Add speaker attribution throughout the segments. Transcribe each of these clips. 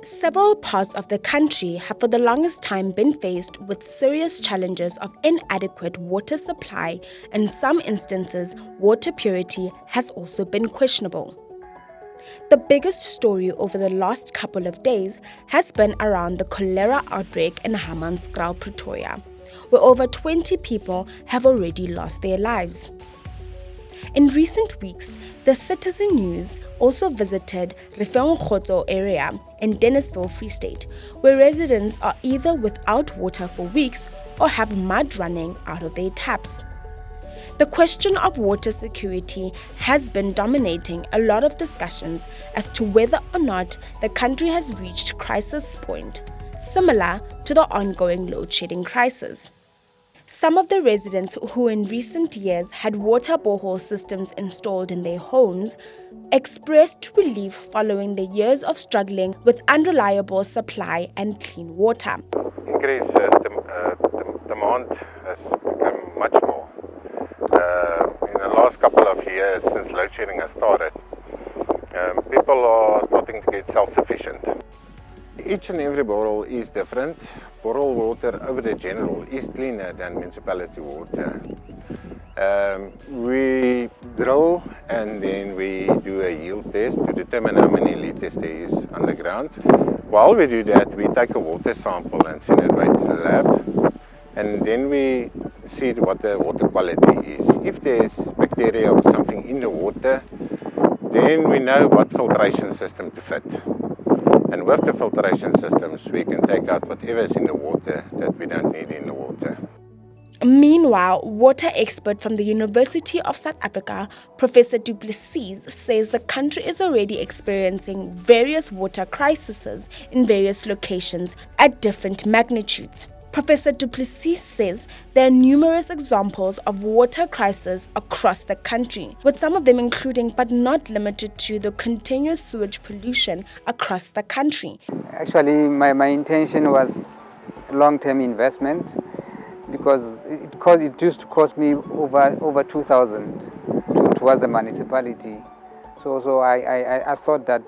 Speaker 1: Several parts of the country have for the longest time been faced with serious challenges of inadequate water supply, and in some instances, water purity has also been questionable. The biggest story over the last couple of days has been around the cholera outbreak in Hammanskraal, Pretoria, where over 20 people have already lost their lives. In recent weeks, the Citizen News also visited Refengkhotso area in Deneysville, Free State, where residents are either without water for weeks or have mud running out of their taps. The question of water security has been dominating a lot of discussions as to whether or not the country has reached crisis point, similar to the ongoing load shedding crisis. Some of the residents who in recent years had water borehole systems installed in their homes expressed relief following the years of struggling with unreliable supply and clean water.
Speaker 2: Increase the demand has become much more. In the last couple of years since load shedding has started, people are starting to get self-sufficient. Each and every borehole is different. Borehole water over the general is cleaner than municipality water. We drill and then we do a yield test to determine how many liters there is underground. While we do that, we take a water sample and send it right to the lab. And then we see what the water quality is. If there's bacteria or something in the water, then we know what filtration system to fit. And with the filtration systems, we can take out whatever is in the water that we don't need in the water.
Speaker 1: Meanwhile, water expert from the University of South Africa, Professor Du Plessis, says the country is already experiencing various water crises in various locations at different magnitudes. Professor Du Plessis says there are numerous examples of water crises across the country, with some of them including but not limited to the continuous sewage pollution across the country.
Speaker 3: Actually, my intention was long-term investment because it used to cost me over 2,000 towards the municipality. So I thought that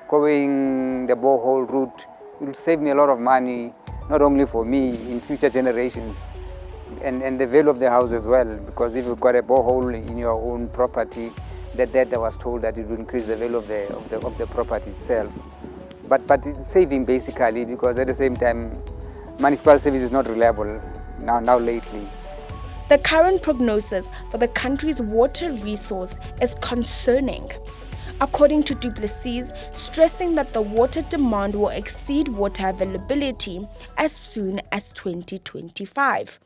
Speaker 3: going the borehole route will save me a lot of money, not only for me, in future generations, and the value of the house as well, because if you've got a borehole in your own property, that I was told that it will increase the value of the property itself. But it's saving basically, because at the same time, municipal service is not reliable now lately.
Speaker 1: The current prognosis for the country's water resource is concerning, according to Du Plessis, stressing that the water demand will exceed water availability as soon as 2025.